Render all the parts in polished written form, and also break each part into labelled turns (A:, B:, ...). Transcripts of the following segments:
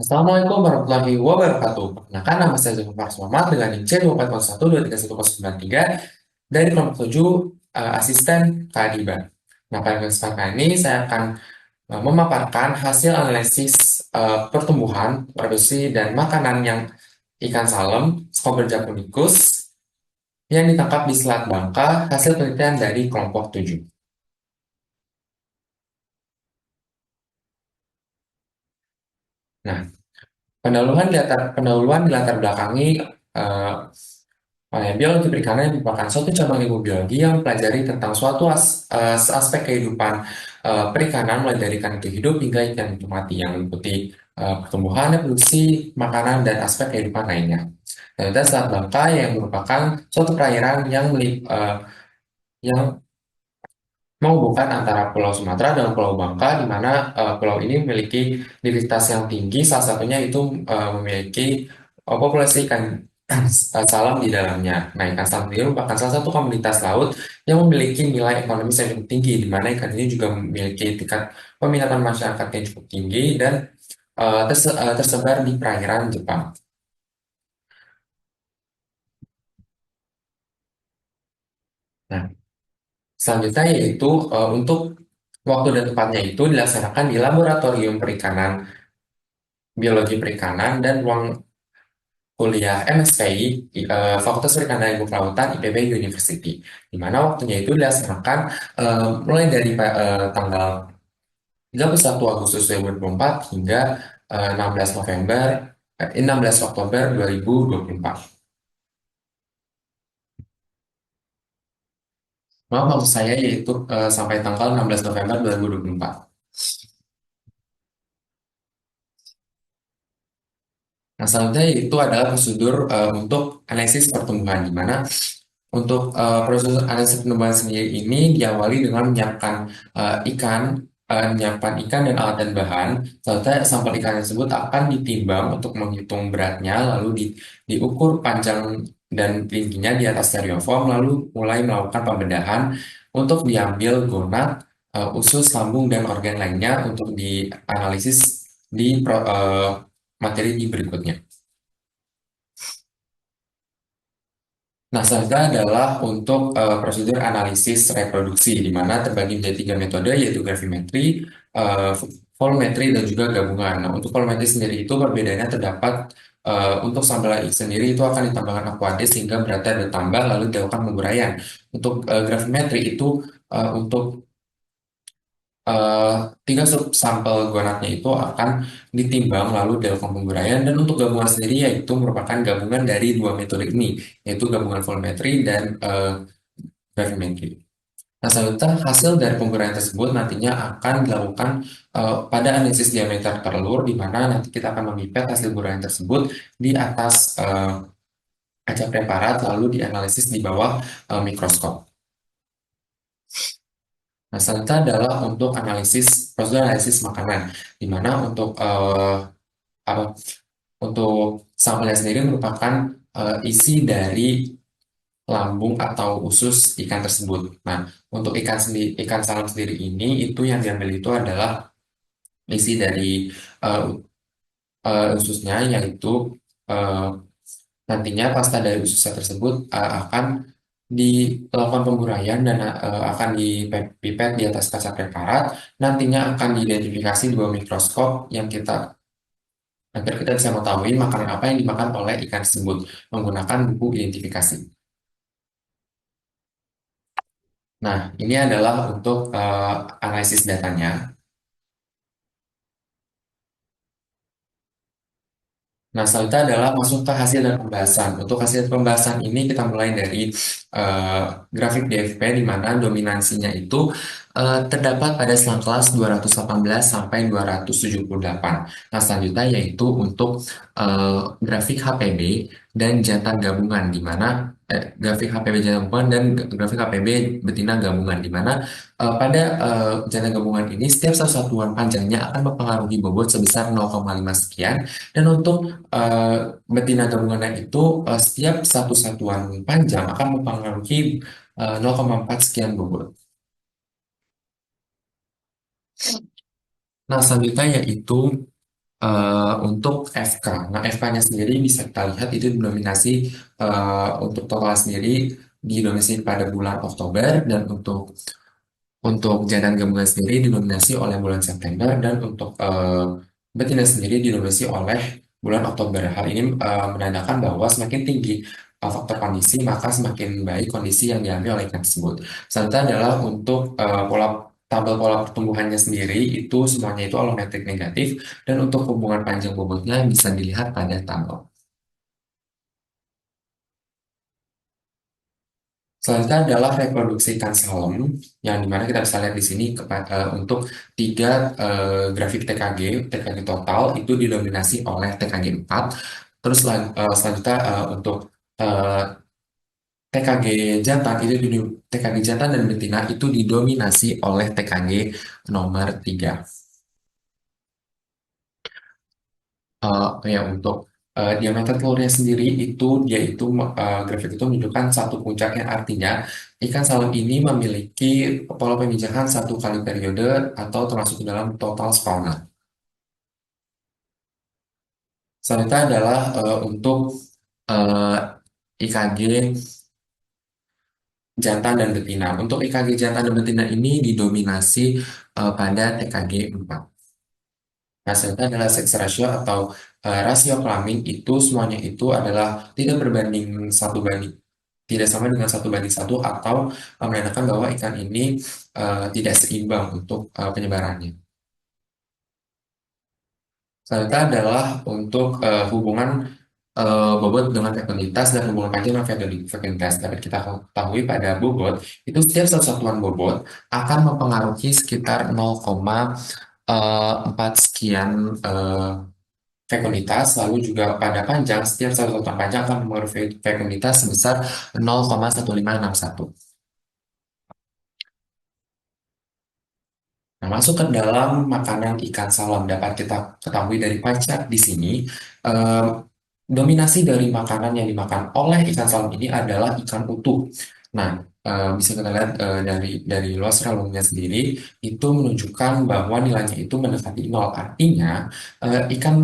A: Assalamualaikum warahmatullahi wabarakatuh. Perkenalkan nama saya Zulfar Muhammad dengan NIM C2401231093 dari kelompok 7 asisten keadiban. Nah, pada kesempatan ini saya akan memaparkan hasil analisis pertumbuhan, produksi, dan makanan yang ikan salem, Scober japonicus, yang ditangkap di Selat Bangka, hasil penelitian dari kelompok 7. Nah, pendahuluan dilatar belakangi eh, biologi perikanan yang merupakan suatu cabang ilmu biologi yang mempelajari tentang suatu aspek kehidupan perikanan, mulai dari ikan itu hidup hingga ikan itu mati, yang meliputi pertumbuhan, reproduksi, makanan, dan aspek kehidupan lainnya. Dan itu Selat Bangka yang merupakan suatu perairan yang menghubungkan antara Pulau Sumatera dan Pulau Bangka, di mana pulau ini memiliki diversitas yang tinggi, salah satunya itu memiliki populasi ikan salam di dalamnya. Nah, ikan salam ini merupakan salah satu komunitas laut yang memiliki nilai ekonomis yang cukup tinggi, di mana ikan ini juga memiliki tingkat peminatan masyarakat yang cukup tinggi dan tersebar di perairan Jepang. Nah, selanjutnya yaitu untuk waktu dan tempatnya itu dilaksanakan di Laboratorium Perikanan Biologi Perikanan dan ruang kuliah MSPI Fakultas Perikanan dan Ilmu Kelautan IPB University, di mana waktunya itu dilaksanakan mulai dari tanggal 31 Agustus 2024 hingga 16 Oktober 2024. Maaf, maksud saya yaitu sampai tanggal 16 November 2024. Nah, selanjutnya itu adalah prosedur untuk analisis pertumbuhan, di mana untuk proses analisis pertumbuhan sendiri ini diawali dengan menyiapkan ikan dan alat dan bahan. Selanjutnya sampel ikan tersebut akan ditimbang untuk menghitung beratnya, lalu diukur panjang dan tingginya di atas styrofoam, lalu mulai melakukan pembedahan untuk diambil gonad, usus, lambung, dan organ lainnya untuk dianalisis di materi di berikutnya. Nah, selanjutnya adalah untuk prosedur analisis reproduksi, di mana terbagi menjadi tiga metode, yaitu gravimetri, eh, volumetri, dan juga gabungan. Nah, untuk volumetri sendiri itu perbedaannya terdapat untuk sampel sendiri itu akan ditambahkan aqueous sehingga beratnya bertambah, lalu dilakukan penguraian. Untuk gravimetri itu untuk eh, tiga sub sampel gonadnya itu akan ditimbang lalu dilakukan penguraian, dan untuk gabungan sendiri yaitu merupakan gabungan dari dua metode ini, yaitu gabungan volumetri dan gravimetri. Nah, selanjutnya hasil dari penguraian tersebut nantinya akan dilakukan pada analisis diameter telur, di mana nanti kita akan memipet hasil guraian tersebut di atas kaca preparat lalu dianalisis di bawah mikroskop. Nah, selanjutnya adalah untuk prosedur analisis makanan, di mana apa, untuk sampelnya sendiri merupakan isi dari lambung atau usus ikan tersebut. Nah, untuk ikan salam sendiri ini itu yang diambil itu adalah isi dari eh, ususnya, yaitu eh, nantinya pasta dari ususnya tersebut akan dilakukan penguraian dan akan dipipet di atas kaca preparat. Nantinya akan diidentifikasi di bawah mikroskop agar kita bisa mengetahui makanan apa yang dimakan oleh ikan tersebut menggunakan buku identifikasi. Nah, ini adalah untuk analisis datanya. Nah, selanjutnya adalah masuk ke hasil dan pembahasan. Untuk hasil pembahasan ini kita mulai dari eh, grafik DFP, di mana dominansinya itu terdapat pada selang kelas 218 sampai 278. Nah, selanjutnya yaitu untuk grafik HPB dan jantan gabungan, di mana grafik HPB jantan gabungan dan grafik HPB betina gabungan, di mana pada jantan gabungan ini setiap satu satuan panjangnya akan mempengaruhi bobot sebesar 0,5 sekian, dan untuk eh, betina gabungannya itu setiap satu satuan panjang akan mempengaruhi 0,4 sekian bobot. Nah, selanjutnya yaitu untuk FK. Nah, FK-nya sendiri bisa kita lihat itu didominasi untuk total sendiri didominasi pada bulan Oktober dan untuk jantan gabungan sendiri didominasi oleh bulan September dan untuk betina sendiri didominasi oleh bulan Oktober. Hal ini menandakan bahwa semakin tinggi faktor kondisi maka semakin baik kondisi yang diambil oleh ikan tersebut. Selanjutnya adalah untuk tabel pola pertumbuhannya sendiri itu semuanya itu alometrik negatif dan untuk hubungan panjang bobotnya bisa dilihat pada tabel. Selanjutnya adalah reproduksi ikan salem, yang dimana kita bisa lihat di sini untuk tiga grafik TKG total itu didominasi oleh TKG 4. Terus selanjutnya untuk eh, TKG jantan TKG jantan dan betina itu didominasi oleh TKG nomor 3. Ya untuk diameter telurnya sendiri itu dia itu grafik itu menunjukkan satu puncak yang artinya ikan salem ini memiliki pola pemijahan satu kali periode atau termasuk ke dalam total spawner. Selanjutnya adalah untuk eh, IKG jantan dan betina. Untuk IKG jantan dan betina ini didominasi pada TKG 4. Hasilnya adalah sex ratio atau rasio kelamin itu semuanya itu adalah tidak berbanding satu banding tidak sama dengan satu banding satu atau menandakan bahwa ikan ini tidak seimbang untuk penyebarannya. Selanjutnya adalah untuk hubungan bobot dengan fekunitas dan hubungan panjang dengan fekunitas. Dapat kita ketahui pada bobot, itu setiap satu satuan bobot akan mempengaruhi sekitar 0,4 sekian fekunitas, lalu juga pada panjang, setiap satu satuan panjang akan mempengaruhi fekunitas sebesar 0,1561. Nah, masuk ke dalam makanan ikan salam dapat kita ketahui dari pie chart di sini, eh, dominasi dari makanan yang dimakan oleh ikan salam ini adalah ikan utuh. Nah, bisa kita lihat dari luas relumnya sendiri itu menunjukkan bahwa nilainya itu mendekati nol. Artinya, ikan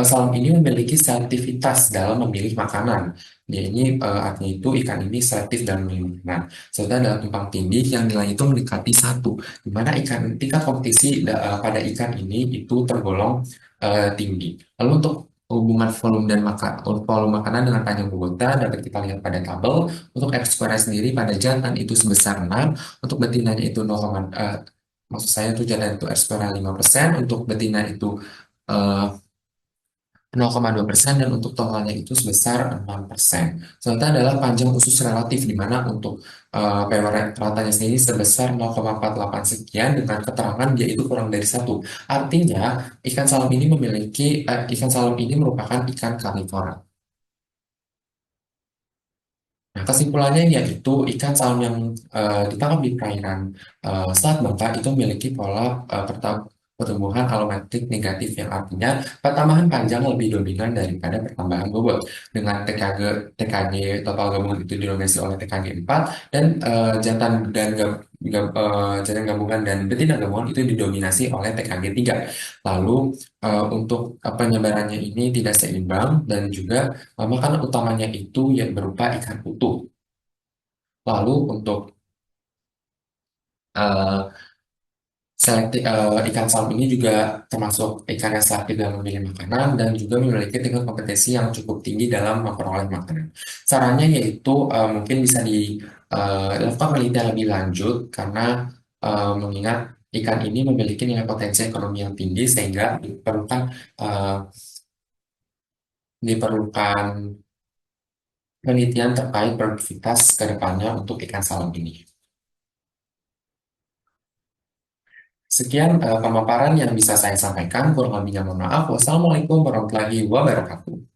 A: salam ini memiliki selektivitas dalam memilih makanan. Dia ini artinya itu ikan ini selektif dalam memilih makanan. Serta ada tumpang tindih yang nilainya itu mendekati satu di mana tingkat kompetisi pada ikan ini itu tergolong tinggi. Lalu untuk hubungan volume dan volume makanan dengan panjang bobotnya dapat kita lihat pada tabel. Untuk F square sendiri pada jantan itu sebesar 6, untuk betinanya itu 0, maksud saya itu jantan itu F square 5%, untuk betina itu eh, 0,2% dan untuk totalnya itu sebesar 6%. Selanjutnya adalah panjang usus relatif di mana untuk PW ratanya sendiri sebesar 0,48 sekian dengan keterangan dia itu kurang dari satu. Artinya ikan salam ini merupakan ikan karnivora. Nah, kesimpulannya yaitu ikan salam yang ditangkap di perairan Selat Bangka itu memiliki pola pertumbuhan alometrik negatif yang artinya pertambahan panjang lebih dominan daripada pertambahan bobot. Dengan TKG total gabungan itu didominasi oleh TKG 4 dan jantan gabungan dan betina gabungan itu didominasi oleh TKG 3. Lalu untuk penyebarannya ini tidak seimbang dan juga makanan utamanya itu yang berupa ikan utuh. Lalu untuk eh, ikan salmon ini juga termasuk ikan yang selektif dalam memilih makanan dan juga memiliki tingkat kompetensi yang cukup tinggi dalam memperoleh makanan. Caranya yaitu mungkin bisa dilakukan penelitian lebih lanjut karena mengingat ikan ini memiliki nilai potensi ekonomi yang tinggi sehingga eh, diperlukan penelitian terkait produktivitas ke depannya untuk ikan salmon ini. Sekian pemaparan yang bisa saya sampaikan. Kurang lebihnya mohon maaf. Wassalamualaikum warahmatullahi wabarakatuh.